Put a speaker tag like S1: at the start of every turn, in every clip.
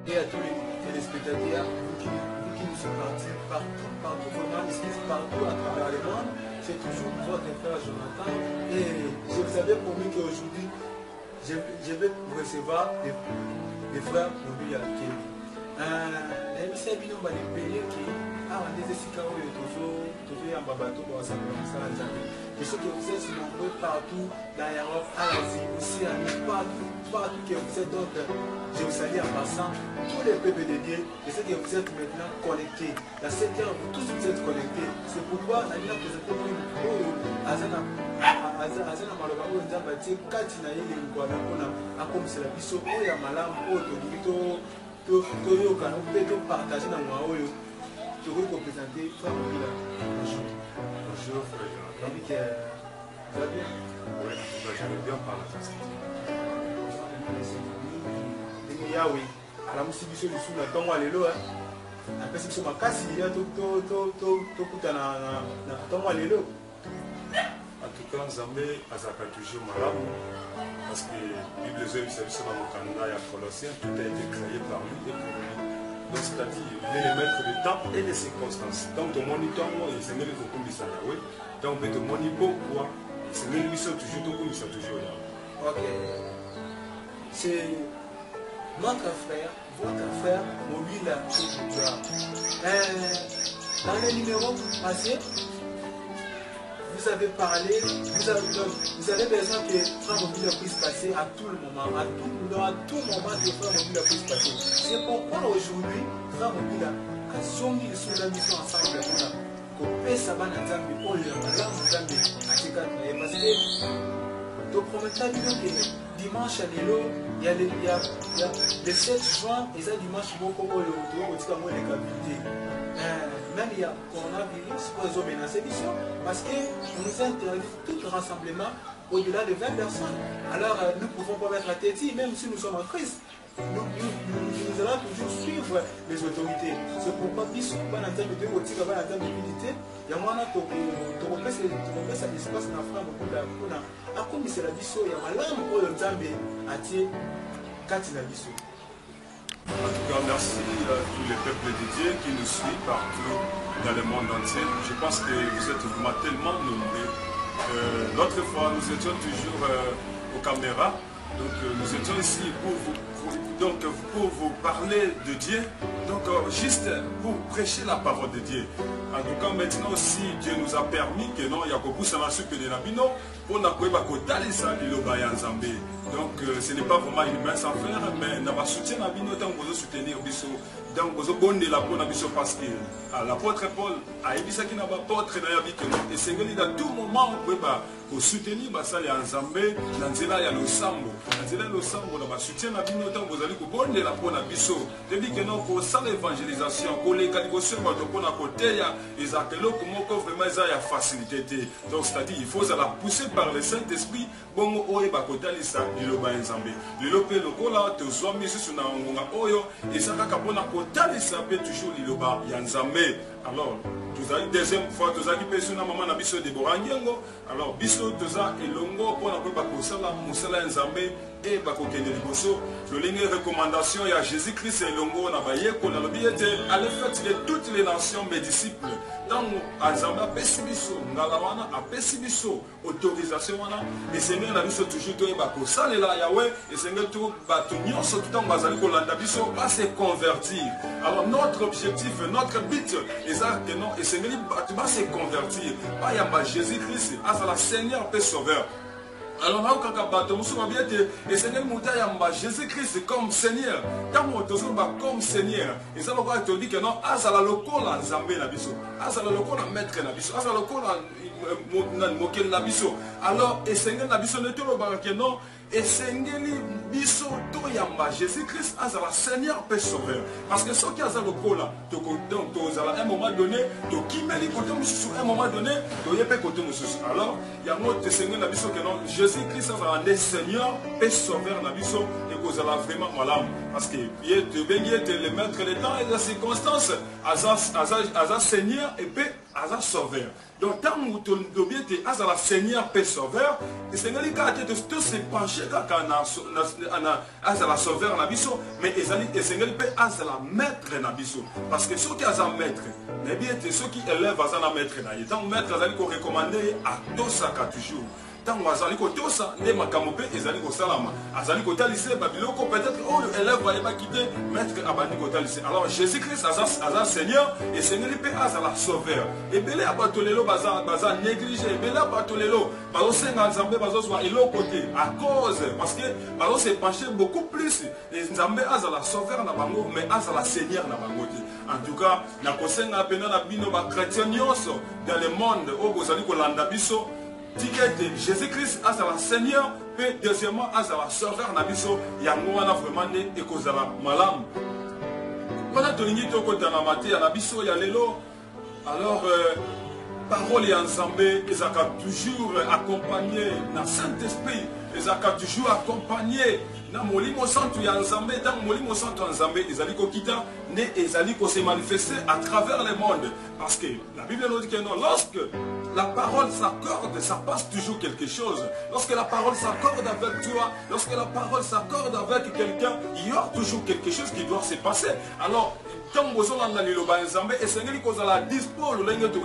S1: et à tous les téléspectateurs, vous qui nous sont partout, vraiment, partout à travers le monde. C'est toujours votre frère Jonathan. Et je vous avais promis qu'aujourd'hui, je vais vous recevoir des frères Mobile Alkemi. Les bino ba les pays qui a des esika où toujours un babato pour ça et ceux que vous êtes nombreux partout dans l'Europe, à l'Asie, aussi à partout que vous êtes. Donc je vous salue en passant tous les peuples de Dieu et ceux que vous êtes maintenant connectés. Dans cette heure, vous tous vous êtes connectés. C'est pourquoi la Bible présente Azana maloba oyo nzambe atie kati na ye lingwa na mpona akomisela biso oyo ya malamu oyo tolingi toyoka mpe topartage na mwa oyo tokoki kopresente frère Mobila.
S2: Bonjour frère Jonathan.
S1: Ça va bien?
S2: Oui, je vais bien par la facilité.
S1: ndenge yawe alamusi biso lisusu na ntongo ya lelo apesi biso makasi ya tokutana na ntongo ya lelo.
S2: En tout cas, Nzambe azaka toujours malamu parce que la Bible est dans le Canada et à Colossiens, tout a été créé par lui et pour lui. Donc c'est-à-dire, il est le maître du temps et des circonstances. Donc ton moniteur, il s'est mis le Kokumbisa Yahweh. Donc on peut te monitor quoi? Il s'est mis lui toujours Kokumbisa toujours Yahweh.
S1: Ok. C'est notre frère, votre frère Mobile Alkemi. Dans les numéros passés, vous avez parlé, vous avez besoin que Frère Mobile puisse passer à tout le moment, à tout moment que Frère Mobile puisse passer. C'est pourquoi aujourd'hui, Frère Mobile a zongi sur la mission ensemble pour pesa bana nzambe oyo malamu nzambe atikaka na ye parce que toprometa bino ke dimanche lelo ya le 7 juin eza dimanche moko oyo tokotika ngo elekabilité. Même il y a coronavirus pour les menacer parce qu'on nous interdit tout rassemblement au-delà de 20 personnes. Alors nous ne pouvons pas mettre la tête, même si nous sommes en crise. Nous allons toujours suivre les autorités. C'est pourquoi Bissou, Bananzam de Botika, Bananzam de Milité, il y a moins de repasser l'espace dans la femme pour la commissaire la Bissou, il y a malheur pour le Zambé à Thier, Katina Bissou.
S2: En tout cas, merci à tous les peuples de Dieu qui nous suivent partout dans le monde entier. Je pense que vous êtes vraiment tellement nombreux. L'autre fois, nous étions toujours aux caméras. Donc, nous étions ici pour vous parler de Dieu. Donc, juste pour prêcher la parole de Dieu. En tout cas, maintenant aussi, Dieu nous a permis que non, il y a beaucoup de sucre de Nabino pour n'a pas côté ça, Zambé. Donc, ce n'est pas vraiment une mince affaire, mais n'a pas soutien Nabino tant que vous soutenir Bisso. Donc, vous avez bonne la peau Nabiso parce que l'apôtre Paul a dit ça qui n'a pas porté dans la vie que nous. Et c'est que à tout moment, pour soutenir ça, il y a un Zambé, dans il y a le Sambo. Dans il y a le Sambo, dans le soutien Nabino tant que vous allez bonne la peau Nabiso. Je dis que non, pour ça, l'évangélisation, pour les qualifications, pour la côté, ils appellent comment vraiment il y a facilité. Donc, c'est-à-dire, il faut la pousser par le Saint-Esprit. Bon, oye bakota lisa liloba nzambe lilope lokola tozwa misu suna ngonga oyo ezaka kapona kota lisa pe toujours liloba ya nzambe. Alors tozali deuxième fois tozali pe suna mama na biso de Borangengo. Alors biso toza elongo pona ko bakosala musala nzambe et bakokende liboso lolingi recommandation ya Jésus-Christ elongo na bayeko na lobiete allez faire de toutes les nations mes disciples. Dans Azamba Pessibiso, Ngalawana, a Pessibiso, autorisation, et c'est bien la mission toujours de Bako, là Yahweh, et c'est bien tout, Batunio, surtout dans Bazaliko Landabiso, va se convertir. Alors notre objectif, notre but, et ça, que non, et c'est bien, tu vas se convertir. Pas Yamba Jésus-Christ, à la Seigneur, Père Sauveur. Alors, et Seigneur Moutayamba, Jésus-Christ comme Seigneur. Quand on te comme Seigneur, et ça va te dire que non, Azala Lokola Zambé Nabiso, Azala Lokola Maître Nabiso, Azala Lokola Mokel Nabiso. Alors, et Seigneur Nabiso ne te rebarque que non, et Seigneur Biso Toyamba, Jésus-Christ, Azala Seigneur Père Sauveur. Parce que ce qui a Lokola, à un moment donné, tu kimeli côté sur un moment donné, tu y a côté alors, il y a un autre Seigneur Nabiso que non, Jésus-Christ a un Seigneur, Père Sauveur Nabiso, et vous allez vraiment malade. Parce que tu es le maître des temps et des circonstances, Aza Seigneur et paix aza sauveur. Donc tant que tu es le Seigneur paix sauveur, et Seigneur tout se pencher quand la sauveur na biso, mais et Seigneur paix la maître na biso. Parce que ceux qui ont maître, mais bien ceux qui élèvent à maître na. Tant maître azali ko recommander à tosaka toujours. Tant azali ko tosa ne makambo pe ezali ko salama. Azali ko talise babiloko peut-être oh élève va pas quitter maître abandi ko talise. Alors Jésus-Christ aza Seigneur et Seigneur paix la sauveur. Et belé abatolelo baza négligé, belé abatolelo bazo senga nzambe bazo soit elo côté à cause parce que bazo se pencher beaucoup plus et nzambe la sauveur na bango mais la Seigneur na bango. En tout cas, na kosenga pena na bino ba chrétien nyonso dans le monde où bozali ko landa biso Jésus-Christ a la Seigneur et deuxièmement a la sauveur na biso yango wana vraiment ne ekozala malam. Pendant tolingi to kota na mate ya na biso ya lelo alors parole ya Nzambe ezaka toujours accompagné na Saint-Esprit, ezaka toujours accompagné na molimo santo ya Nzambe, dans molimo santo ya Nzambe ezali ko kita ne ezali ko se manifester à travers le monde parce que la Bible nous dit que non, lorsque la parole s'accorde, ça passe toujours quelque chose. Lorsque la parole s'accorde avec toi, lorsque la parole s'accorde avec quelqu'un, il y aura toujours quelque chose qui doit se passer. Alors, quand vous avez liloba Nzambe, et c'est que vous avez dispo, le linge de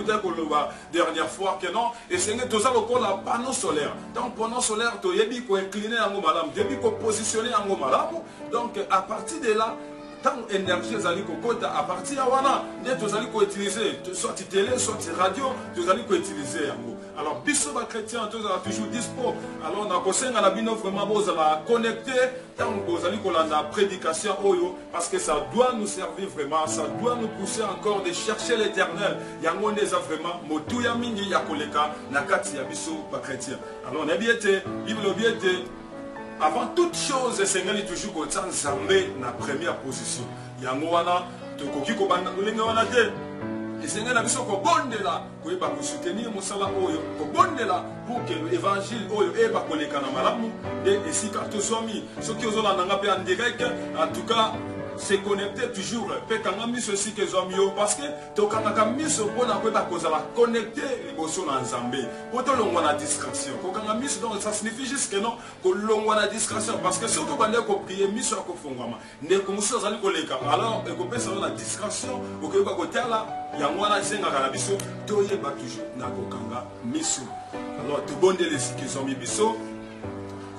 S2: la dernière fois que non, et c'est que vous avez la panneau solaire. Donc, panneau solaire, tu as dit qu'on incliné en malam, tu as dit qu'on positionné en malam. Donc, à partir de là, tant énergie zali kokota à partir ya wana nde tozali ko utiliser soit télé soit radio tozali ko utiliser yango. Alors biso ba chrétien tozala toujours dispo. Alors na kosenga na bino vraiment bozala connecté tant bozali ko landa prédication oyo parce que ça doit nous servir vraiment, ça doit nous pousser encore de chercher l'Éternel. Yango ndeza vraiment motuya mingi ya koleka na kati ya biso ba chrétien. Alors na biete Bible biete avant toute chose, le Seigneur est toujours comme ça, Nzambe na première position. Yango wana tokoki ko banda kulinga wana te. Le Seigneur a biso ko bondela ko eba ko soutenir mosala oyo, ko bondela pour que l'évangile oyo eba koleka na malamu et esika tozomi. Soki ozolanda nga pe en direct, en tout cas se connecter toujours pekanga miso aussi que zomio parce que tokanga miso pona ko ba kozala connecter liboso na Nzambe poto longwa na distraction kokanga miso donc ça signifie juste que non ko longwa na distraction parce que surtout bande ko prier miso ko fongama ne ko muso zali ko leka alors ko pesa na distraction ko ba ko tala yango na senga kana biso toye ba toujours na kokanga miso alors to bonde les que zomi biso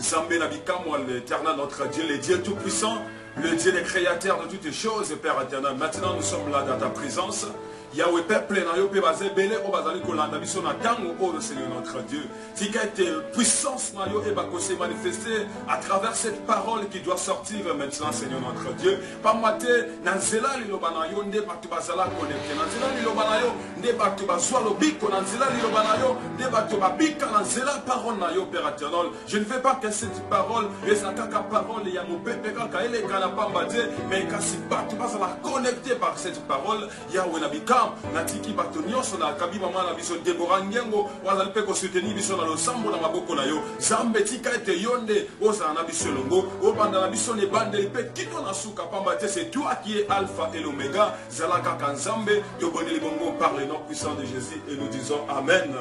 S2: Nzambe na bikamwa l'Éternel notre Dieu le Dieu tout puissant, le Dieu des créateurs de toutes choses, Père éternel. Maintenant, nous sommes là dans ta présence. Yahweh, peuple, na yo pe bazé belé o bazali kolanda biso na tango o le Seigneur notre Dieu. Tika ete puissance na yo e ba ko se manifester à travers cette parole qui doit sortir maintenant, Seigneur notre Dieu. Pa maté na nzela liloba na yo nde batu bazala connecté. Na nzela liloba na yo nde batu bazwa lobiko na nzela liloba na yo nde batu babika na nzela parole na yo Père éternel. Je ne veux pas que cette parole ezakaka parole ya mo pepe kaka ele kana pamba Dieu, mais kasi batu bazala connecté par cette parole Yahweh na bika natiki bato nyonso na kabi mama na biso Deborah Ngengo wazali pe ko soutenir biso na losambo na maboko na yo Zambe tika ete yonde ozala na biso longo obanda na biso ne bande pe kito na suka pamba te c'est toi qui es alpha et l'oméga zalaka kanzambe to boneli bongo par le nom puissant de Jésus et nous disons amen.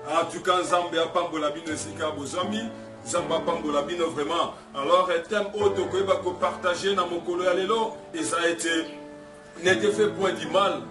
S2: En tout cas Zambe apambola bino esika bozami Zamba pambola bino vraiment. Alors thème auto ko ba ko partager na mokolo ya lelo et ça a été n'était fait point du mal.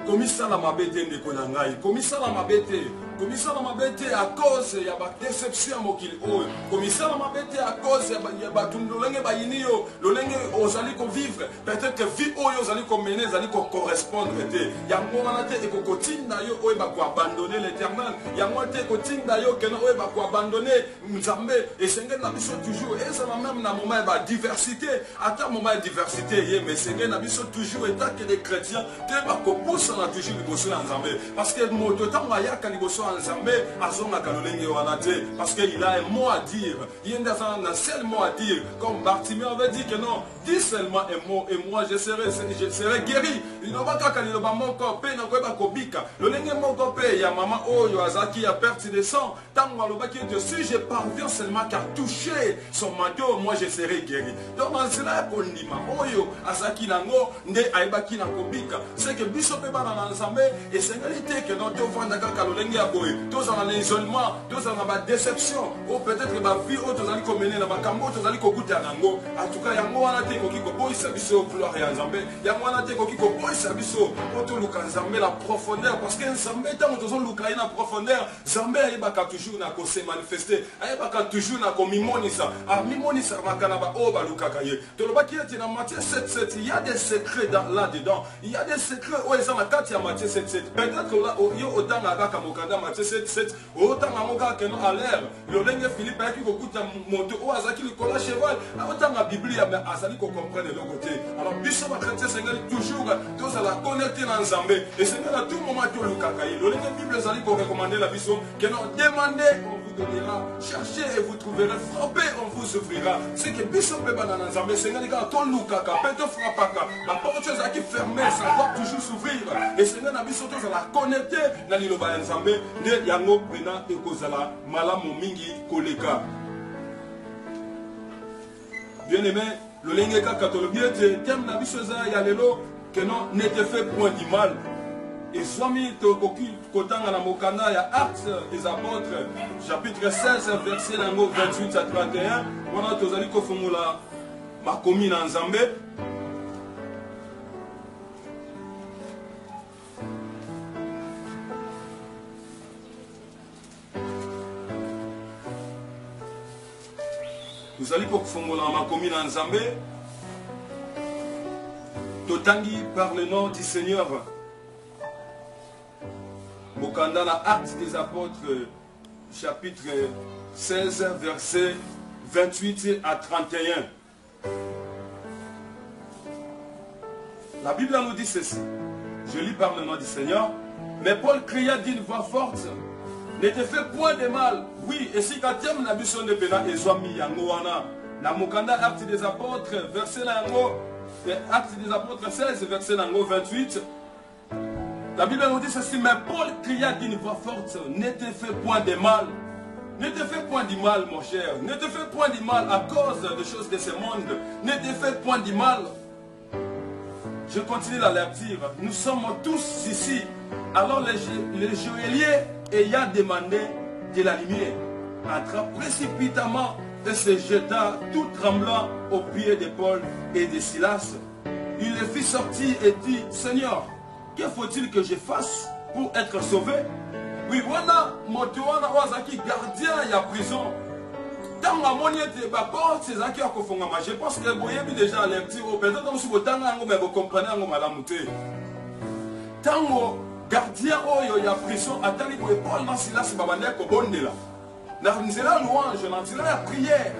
S2: Komisa la mabete ndeko na ngai komisa la mabete à cause ya ba déception mokili oyo komisa la mabete à cause ya ba tundolenge ba yinio lolenge ozali ko vivre peut-être que vie oyo ozali ko mener ozali ko correspondre te ya ngona te eko kotinda yo oyo ba ko abandonner l'Éternel ya ngona te kotinda yo kena oyo ba ko abandonner Nzambe et senge na biso toujours et ça même na moment ba diversité ata moment diversité ye mais senge na biso toujours état que les chrétiens te ba ko pousse na toujours liboso ya Nzambe parce que moto tango ayaka liboso ya Nzambe azonga kalolenge wana te parce que il a un mot à dire il y a un seul mot à dire comme Bartimée avait dit que non dis seulement un mot et moi je serai guéri liloba kaka liloba moko pe na koyeba kobika lolenge moko pe ya mama oyo azaki ya perte de sang tango alobaki ete si je parviens seulement qu'à toucher son manteau moi je serai guéri. Donc en cela kondima oyo azaki nango nde ayebaki na kobika c'est que biso pe bana na nzambe esengeli te ke non tovanda kaka lolenge ya boye tozala na isolement tozala na badéception ou peut-être bavie oyo tozali komene na makambo oyo tozali kokuta nango en tout cas yango wana te ekoki koboyisa biso gloire ya nzambe yango wana te ekoki koboyisa biso po toluka nzambe na profondeur parce que nzambe ntango tozoluka ye na profondeur nzambe ayebaka toujours na kose manifeste ayebaka toujours na komimonisa amimonisaka na baoyo balukaka ye tolobaki ete na Matthieu 7:7 il y a des secrets là-dedans il y a des secrets oyo eza na kati ya Matthieu 7:7 peut-être yo otanga kaka mokanda Matthieu 7:7 otanga ngo kaka keno à l'air lolenge Philippe ayaki kokuta moto oyo azalaki likolo ya cheval aotanga biblia mais azali kocomprendre eloko te alors biso bakretien esengeli toujours tozala connecté na nzambe esengeli à tout moment tolukaka ye lolenge bible ezali korekomande la biso keno demandez on vous donnera cherchez et vous trouverez frappez on vous ouvrira c'est que biso mpe bana na nzambe esengeli kaka tolukaka mpe tofrappaka baporte ezalaki fermé ça doit toujours s'ouvrir esengeli na biso tozala connecté na liloba ya nzambe nde yango mpena ekozala malamu mingi koleka. Bien aimé, le lenge kaka tolobi ete thème na biso eza ya lelo que non ne te fait point du mal. Et swami tokoki kotanga na mokanda ya Actes des Apôtres chapitre 16 verset nango 28 à 31 wana tozali kofungola makomi na nzambe. Nous allons pour fongola makomi na nzambe totangi par le nom du Seigneur. Mokanda na Actes des Apôtres chapitre 16 verset 28 à 31. La Bible nous dit ceci. Je lis par le nom du Seigneur. Mais Paul cria d'une voix forte, ne te fais point de mal. Oui, et si katem na biso de pena ezwami yango wana. Na mokanda Actes des Apôtres verset nango Actes des Apôtres 16 verset nango 28. La Bible nous dit ceci, mais Paul cria d'une voix forte, ne te fais point de mal. Ne te fais point du mal, mon cher. Ne te fais point du mal à cause des choses de ce monde. Ne te fais point du mal. Je continue la lecture. Nous sommes tous ici. Alors le joaillier ayant demandé de la lumière, entra précipitamment et se jeta tout tremblant aux pieds de Paul et de Silas. Il les fit sortir et dit, Seigneur, que faut-il que je fasse pour être sauvé? Oui, voilà, motoana wazaki gardien ya prison. Tant à mon yété, c'est ça qui a confondu. Je pense que vous avez déjà la lecture. Peut-être que vous comprenez que tant gardien oyo ya prison atali ko Paul na Silas babande ko bondela. Na nzela louange, na nzela ya prière.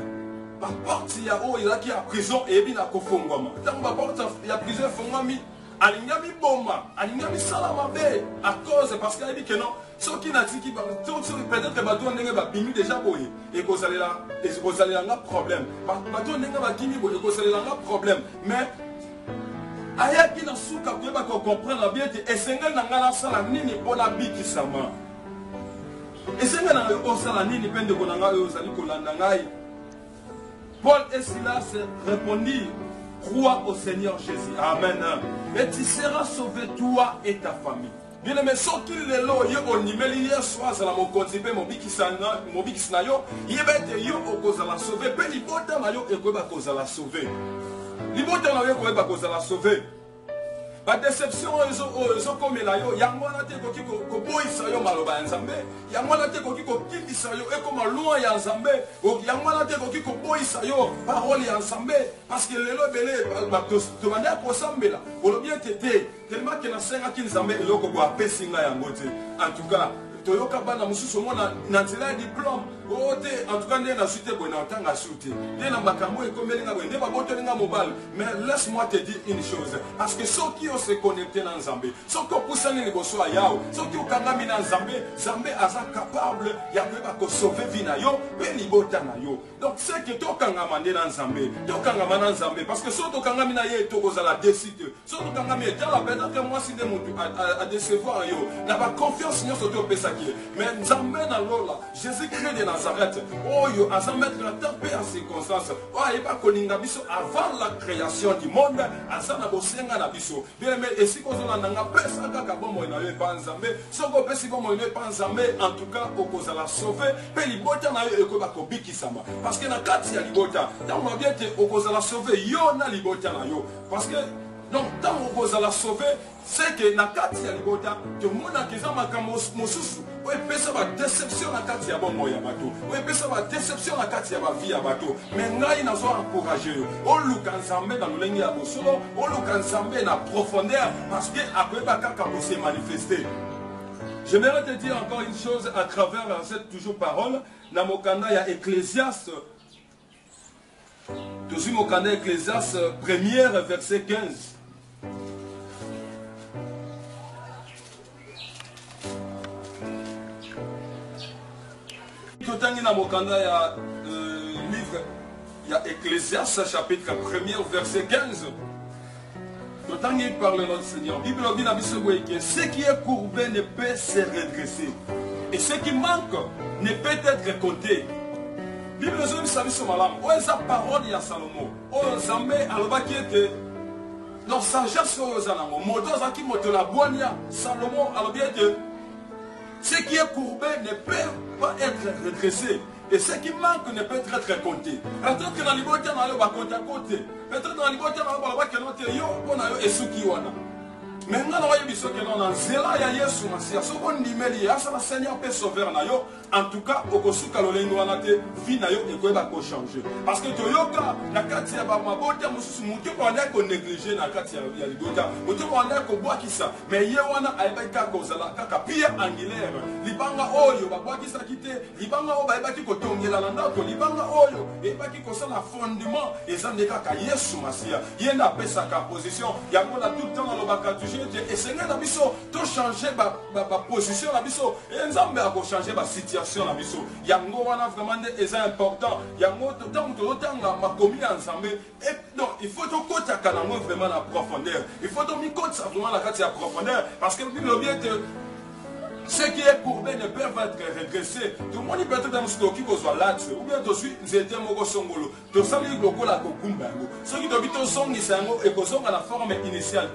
S2: Ba porte ya oyo ya ki ya prison et bi na ko fongwama. Tant ba porte ya prison fongwami alingami bomba, alingami salama be à cause parce qu'il a dit que non, ceux qui n'a dit qui peut-être que bateau ndenge ba bimi déjà boye et ko salela nga problème. Bateau ndenge ba kimi boye ko salela nga problème. Mais ayaki na suka koyeba ko comprendre bien te esenga na ngala sala nini pona bikisama. Esenga na osala nini pende ko na ngai ozali kolanda ngai. Paul et Silas répondirent, crois au Seigneur Jésus. Amen. Et tu seras sauvé, toi et ta famille. Bien aimé, ce qu'il est là, il y a un numéro, il y a soit dans mon continent, mon bikisna yo, il y a yo au cause de la sauver. Puis il faut dans yo et quoi cause de la sauver. Il faut dans yo quoi cause de la sauver. La déception ils ont comme là yo, yangwana te koki ko boisa yo maloba nzambe, yangwana te koki ko kindisa yo e comme loin ya nzambe, yangwana te koki ko boisa yo parole ya nzambe parce que lelo belé ba to manda ko sambela. Olo bien tété, tellement que na senga ki nzambe eloko ko apesinga yango te. En tout cas, toyoka bana mosusu omona na nzela ya diplôme o te en tout cas nde nazwi te boye na ntanga su te nde na makambo ekomeli nga boye nde babotoli nga mobali. Mais laisse-moi te dire une chose, parce que soki ose connecté na Nzambe, soki opusani liboso ya Yawe, soki okangami na Nzambe, Nzambe aza capable ya koyeba kosauve vi na yo mpe libota na yo. Donc c'est que tokangama nde na Nzambe, tokangama na Nzambe, parce que so tokangami na ye tokozala décide, so tokangami etala peut-être mwasi nde motu a décevoir yo na baconfiance nyonso te opesaki ye. Mais Nzambe na lola Jésus-Christ de Nazareth oyo aza maître na temps mpe ya circonstance oyo ayeba kolinga biso avant la création du monde, aza na bosenga na biso. Bien aimé, esika ozolanda nga pesa kaka bomoi na yo epa Nzambe. Soki opesi bomoi na yo epa Nzambe, en tout cas okozala sauve mpe libota na yo ekoyeba kobikisama. Parce que na kati ya libota ntango na bien te okozala sauve yo na libota na yo. Parce que donc ntango okozala sauve c'est que na kati ya libota tomonaka eza makambo mosusu oyo epesa badéception na kati ya bomoi ya bato, oyo epesa badéception na kati ya bavi ya bato. Mais ngai nazo encourage yo oluka Nzambe na lolenge ya bosolo, oluka Nzambe na profondeur, parce que akoyeba kaka kose manifester. J'aimerais te dire encore une chose à travers cette toujours parole na mokanda ya Ecclésiaste. Toujours mokanda Ecclésiaste 1er verset 15. Totangi na mokanda ya livre ya Ecclésiaste chapitre 1er verset 15. Totangi parle notre Seigneur. Bible dit na biso que ce qui est courbé ne peut se redresser et ce qui manque ne peut être compté. Bible dit na biso malam. O eza parole ya Salomo. O Nzambe alobaki ete dans sagesse oyo zanango moto azaki moto na bwania Salomo alobi ete ce qui est courbé ne peut pas être redressé. Et ce qui manque ne peut être compté. Peut-être que dans les boîtes, on va compter à côté. Peut-être dans les boîtes, on va compter à côté. Mais nous avons dit que nous avons zéla ya Yesu Masia. Ce qu'on dit, c'est le Seigneur peut sauver na yo. En tout cas, au kosuka lolengo wanate vie na yo ekoyeba ko changer. Parce que toyoka na kati ya ba mabota mususu mutu ko anda ko négliger na kati ya libota. Mutu ko anda ko bwakisa. Mais ye wana ayeba ka kozala kaka pierre angulaire. Libanga oyo ba bwakisa kite, libanga oyo ba ebaki ko tongela na ndako, libanga oyo ebaki ko sala fondement ezande kaka Yesu Masia. Ye na pesa ka position ya ko la tout temps na lobaka et Seigneur na biso to changer ba position na biso et Nzambe a ko changer ba situation na biso yango wana vraiment est important yango to tant to tanga makomi ya Nzambe et donc il faut to kota kana vraiment la profondeur, il faut to mi kota vraiment la kati ya profondeur parce que Bible bien te ce qui est courbé ne peut pas être redressé. Tout le monde peut être dans ce qui vous soit là, ou bien tu suis zété moko songolo. Tu sens le logo la kokumba. Ce qui doit être son isango et que son à la forme initiale.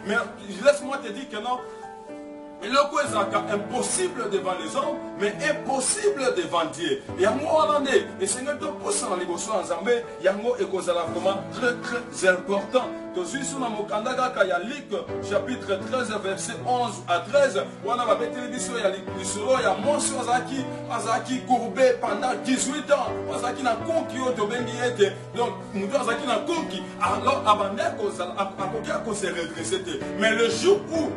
S2: Mais laisse-moi te dire que non. Et le coup est impossible devant les hommes, mais impossible devant Dieu. Et à moi, on est. Et Seigneur, tu poses dans les boissons en Zambé, Yango et Kozala vraiment très très important. Tu suis sur la Mokandaga Kayalik, chapitre 13, verset 11 à 13. On a la télévision, il y a l'Isoro, il y a Monsi Azaki courbé pendant 18 ans. Azaki n'a conquis au Benguiete. Donc, nous Azaki n'a conquis. Alors, Abandé a s'est redressé. Mais le jour où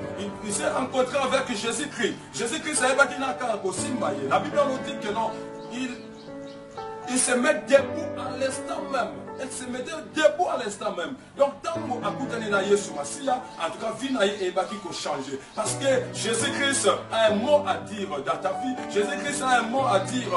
S2: il s'est rencontré avec Jésus-Christ, Jésus-Christ savait pas qu'il n'a qu'à Simbaye. La Bible nous dit que non, il se met debout à l'instant même. Elle se mettait debout à l'instant même. Donc, tant qu'on a écouté Yesu Masia, en tout cas, Vinaï et Baki ko changer. Parce que Jésus-Christ a un mot à dire dans ta vie. Jésus-Christ a un mot à dire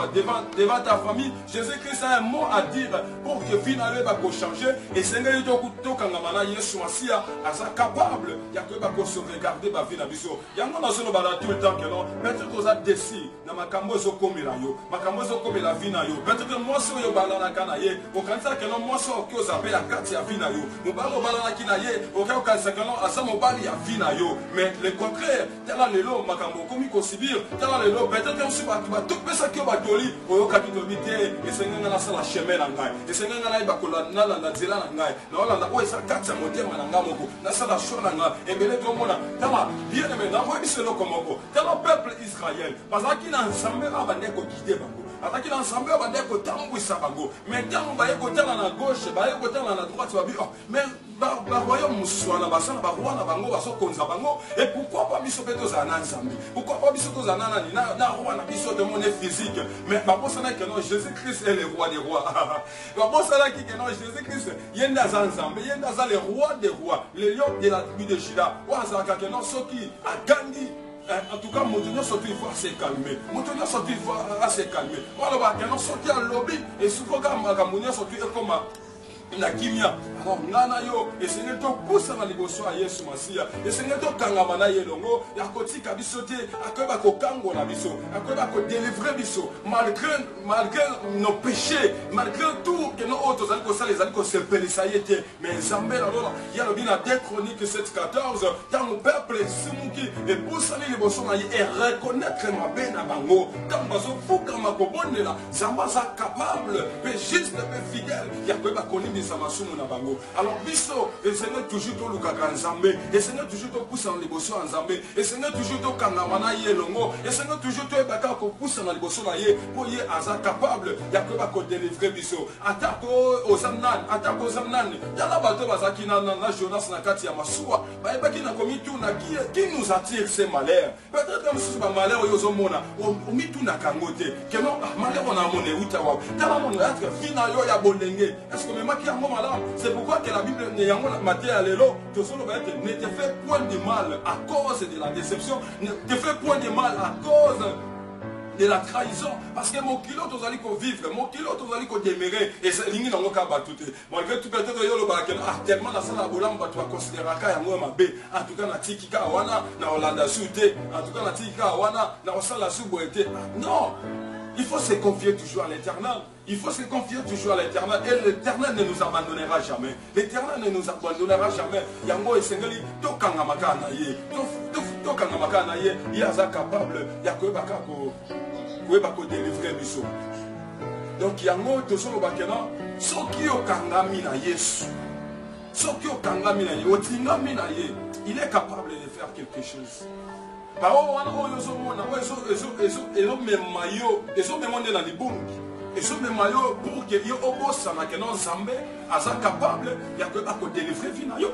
S2: devant ta famille. Jésus-Christ a un mot à dire pour que Vinaï Baki changer. Et Seigneur, il y a Yesu Masia, est capable. Il y a que sauvegarder ma vie. Il y a tout le temps que non. Peut-être qu'on a décidé. Makambozo comme la yo. Makambozo comme la vie na yo. Peut-être que moi, si on balana kanaye, au cancer que non, moi, si on cause appel à Kati à vie na yo. Nous balons balana kinaye, au cancer que non, à ça, mon bali à vie na yo. Mais le contraire, tel a le lot, makambo, comme il consibir, tel a le lot, peut-être qu'on se bat, tout ça qui va toli, au capitolité, et c'est un la salle à chemin en gagne. Et c'est un la bakola, la zela en gagne. Non, là, où est sa Kati à monter, manangamoko, la salle à chona, et bien les tomona, tama, bien aimé, non, moi, c'est le comoko, tel le peuple Israël, parce qu'il a ensemble abandé ko guider bango ataki na ensemble abandé ko tambwisa bango mais tant ba yeko tala na gauche ba yeko tala na droite ba bi mais royaume mosuana basana baroi na bango bazokonza bango. Et pourquoi pas biso pe tozala na nzambe? Pourquoi pas biso tozala na nani na roi na biso de monnaie physique? Mais babosana que non, Jésus-Christ est le roi des rois. Babosana qui que non, Jésus-Christ yenda za nzambe, yenda za le roi des rois, le lion de la tribu de Juda. Waza ka que non soki a gandi. En tout cas, mon Dieu, il faut se calmer. Mon Dieu, il faut se calmer. Voilà, bah, quand on sortit à lobby, et souvent, quand on sortit comme na kimia. Alors, nana yo, et c'est ne to pousse na liboso à Yesu Masia. Et c'est ne to kangama na yelongo, ya koti kabisote, akoba ko kango na biso, akoba ko délivrer biso, malgré nos péchés, malgré tout que nos autres aliko ça les aliko se pelisayete. Mais Zambé alors, il y a le bien à 2 Chroniques 7:14, quand le peuple simuki et pousse na liboso na et reconnaître ma bena bango, quand bazo fuka makobonde la, Zamba za capable, mais juste mais fidèle, ya koba koni alors, biso, et c'est toujours tout le caca en Zambé, et c'est toujours tout pousse en liboso en Zambé, et c'est toujours tout kangamana yelongo, et c'est toujours tout ebaka ko pousse en liboso na ye, pour y aza capable, yakoba ko délivrer biso. Attaque aux Zamnan, yala bato bazaki na Jonas na kati ya masuwa, ba ebaki na komi tout na qui nous attire ces malheurs. Peut-être comme si ba malheur yozo mona, o mi tout na kangote, que non malheur on a moné utawa, tala mon être fina yo ya bolenge. Est-ce que même c'est pourquoi que la Bible ne te fait point de mal à cause de la déception, ne te fait point de mal à cause de la trahison. Parce que mon kilo, tu allais vivre, mon kilo, tu allais demeurer. Et c'est l'ingé dans le cas battuté. Malgré tout, peut-être que tellement la salle à Bolam, tu vas considérer en tout cas, na Tikika Awana, na Olanda Soute, en tout cas, na Tikika Awana, na Osala Souboete. Non! Il faut se confier toujours à l'Éternel. Il faut se confier toujours à l'Éternel. Et l'Éternel ne nous abandonnera jamais. L'Éternel ne nous abandonnera jamais. Yango et Sengeli, Tokanga Makanaye, Tokanga Makanaye, Yaza capable, Yakoebaka ko délivrer Bisso. Donc Yango, Tosolo Bakena, Soki Okangami na Yesu. Soki Okangami na Ye, Otingami na Ye, il est capable de faire quelque chose. Par contre, pour que yo obosana que non Zambé aza capable ya ko délivrer vie na yo.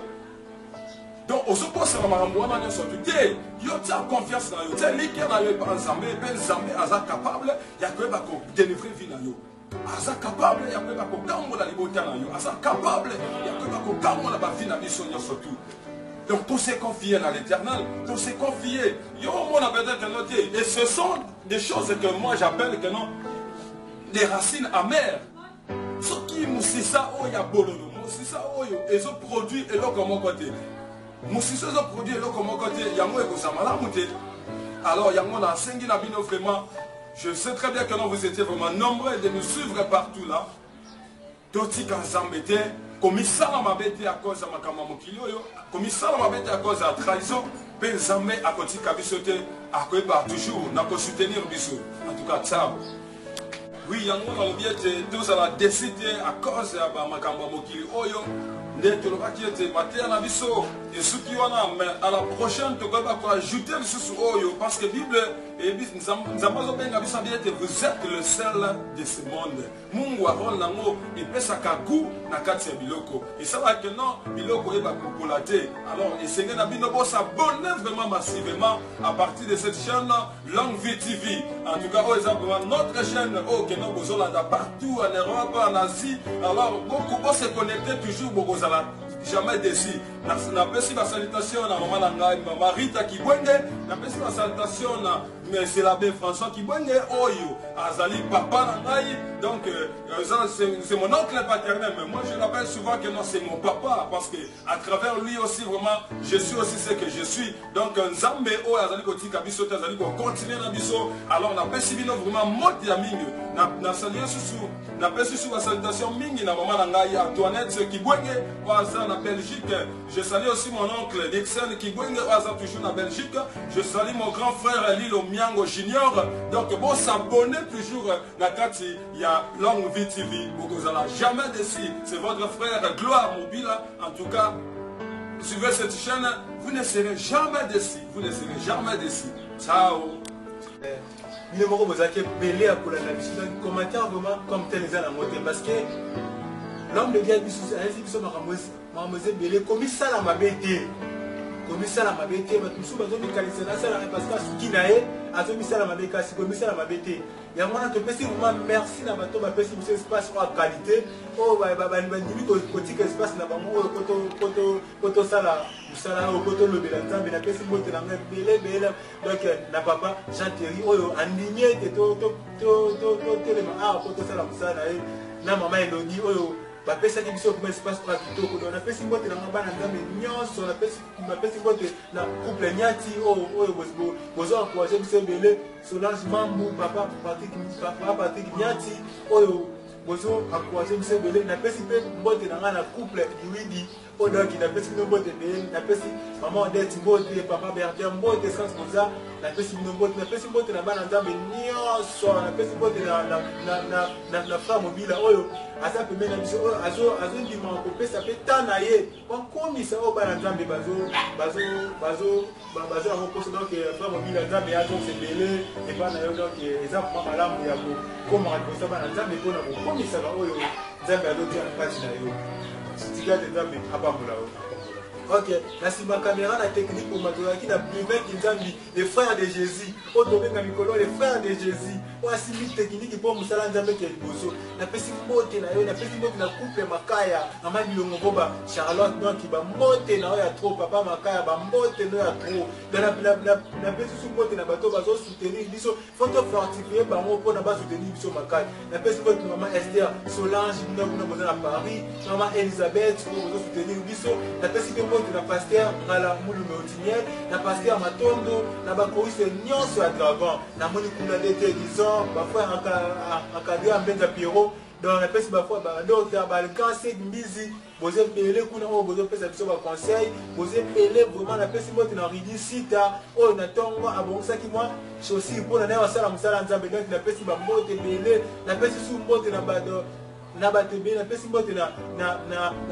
S2: Donc aux opposés na makambo wana nyoso te yo tia confiance na yo, tia likia na yo pa Zambé, ben Zambé aza capable ya ko délivrer vie na yo. Aza capable ya ko kambola libota na yo, aza capable ya ko kambola ba vie na biso nyoso tout. Donc tous se confier à l'Éternel, tous se confier. Yo mon peut-être noté. Et ce sont des choses que moi j'appelle que non des racines amères. Ce qui moussissa oya bololo, moussissa oyo et ont produit et l'eau comme côté. Moussissa ont produit et l'eau comme côté. Yango et kosamala mouté. Alors yango na sengi na bino vraiment. Je sais très bien que non vous étiez vraiment nombreux de nous suivre partout là. Toti kanzambete. Commissaire m'a bêté à cause de ma kamamokilio, commissaire m'a bêté à cause de la trahison, mais jamais à côté kabisote, à côté toujours, n'a pas soutenir biso. En tout cas, ça. Oui, yango na lobiete, tous à la décider à cause de ma kamamokilio, d'être le paquet de mater na biso, et ceux qui ont à la prochaine, tu vas ajouter le sous oyo, parce que Bible, vous êtes le sel de ce monde. Mungu aron nango et pesa kagu na kati ya biloko. Et ça va que non, biloko eba populate. Alors, et c'est na binobo s'abonner vraiment massivement à partir de cette chaîne Longue Vie TV. En tout cas, notre chaîne, oh, que nous besoin partout en Europe, en Asie. Alors, beaucoup vont se connecter toujours beaucoup jamais déçu. Na pesi ma salutation na maman Nangai, maman Rita Kibwenge, na pesi ma salutation na c'est l'abbé François Kibwenge, Oyo, Azali papa Nangai. Donc c'est mon oncle paternel, mais moi je l'appelle souvent que non c'est mon papa parce que à travers lui aussi vraiment je suis aussi ce que je suis. Donc Nzambe o Azali Koti Kabiso Azali ko continuer na biso. Alors na pesi bino vraiment moti ya mingi. Na saluer sous na pesi sous la salutation mingi na maman Nangai Antoinette Kibwenge, Oaza na Belgique. Je salue aussi mon oncle Dixon Kibwenge, Oaza toujours en Belgique. Je salue mon grand frère Lilo Miango Junior. Donc bon s'abonner toujours na kati ya Longue Vie TV. Vous n'allez jamais déçu. C'est votre frère Gloire Mobile. En tout cas, suivez cette chaîne. Vous ne serez jamais déçu. Vous ne serez jamais déçu. Ciao.
S1: Il vous a belé à la commentaire vraiment comme tel les parce que l'homme de Dieu biso makamose belé comme ça la mabete. Comme ça la mabete, tout bazo mécanicien na ça parce que suki na ye azo misala mabeka si comme ça la mabete. Ya mwana to pesi vraiment merci na bato ba pesi biso espace en qualité. Oh ba ndimi ko kotika espace na bango koto sala musala o koto lobela nzambe na pesi mbote na ngai belé donc na papa Jean Thierry oyo andigné to telema koto sala musala na mama Elodie oyo bapesaki biso kuma espace kwa kitoko donc napesi mbote na bana nzambe nyonso napesi mbote na couple nyati oyo bozo encourager biso ebele Solange Mambu papa Patrick nyati oyo bozo encourager biso ebele napesi mpe mbote na nga na couple Iwidi oyo donc napesi bino mbote ebele napesi mama Odette mbote papa Berger mbote sans boza napesi bino mbote napesi mbote na bana nzambe nyonso napesi mbote na frère mobila oyo aza pembeni na biso oyo azondima kopesa mpe temps na ye bakomisa oyo bana nzambe bazo yango poso donc frère mobila nzambe azosebele epa na yo donc eza kuma malamu ya kokomaka liboso bana nzambe mpona kokomisaka oyo nzambe azotia na kati na yo tikate nzambe apambola oyo. Ok, la sima caméra, la technique pour Matoraki, la plus belle qui les frères de Jésus. Au domaine de les frères de Jésus. Ou à simi technique pour Moussala Nzambe qui est bozo. La pessi mote na yo, la pessi mote na couple Makaya. Ama bilongo boba Charlotte non qui ba mote na ya trop papa Makaya ba mote na ya trop. La pessi sous mote na bateau bazo soutenir biso. Faut te fortifier ba mo pour na ba soutenir biso Makaya. La pessi mote na maman Esther, Solange, nous avons à Paris, maman Elisabeth, pour vous soutenir biso. La pessi na pasteur ngala mulu meotiniel na pasteur matondo na bakoise nyonso ya dragon na moni kuna dete disons parfois akadria mbenza Pierrot dans la pesi parfois ba docteur ba cancer mbizi boze pele kuna o bozo pesa biso ba conseil boze pele vraiment la pesi moti na ridi sita o na tongo abongisa ki moi chosi pour na sala musala nzambe donc la pesi ba mbote pele la pesi su mbote na bado na batebe na pesi mbote na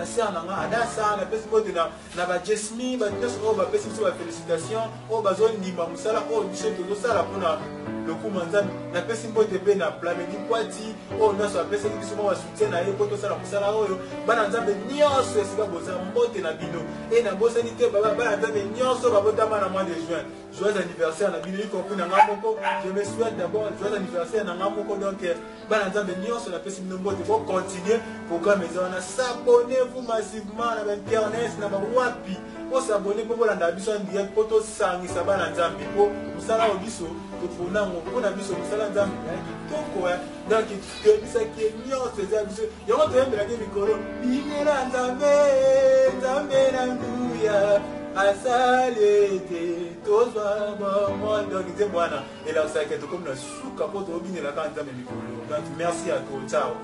S1: sœur na nga adasa na pesi mbote na ba Jesmi ba nyonso o ba pesi biso ba félicitations o bazo ndima musala o biso tozo sala pona le coup nzambe na pesi mbote pe na Plamedi Kwati o nyonso apesi biso ba soutien na ye poto sala musala oyo bana nzambe nyonso esika boza mbote na bino e na bosani te bana nzambe nyonso babotama na mois de juin. Joyeux anniversaire na bino iko na nga moko. Je me souhaite d'abord joyeux anniversaire na nga moko donc bana nzambe nyonso na pesi bino mbote pour continuer programme ezana s'abonnez-vous massivement na internet na wapi o s'abonner pour bolanda biso en direct poto sangisa bana nzambe po musala o biso to pona ngo na biso musala nzambe ya kitoko donc que bisaki nyonso za biso yango to yembela ke mikolo bimela nzambe na nguya asalete tozwa bon donc c'est bwana et là ça que to comme na suka poto binela ka nzambe mikolo donc merci à toi ciao.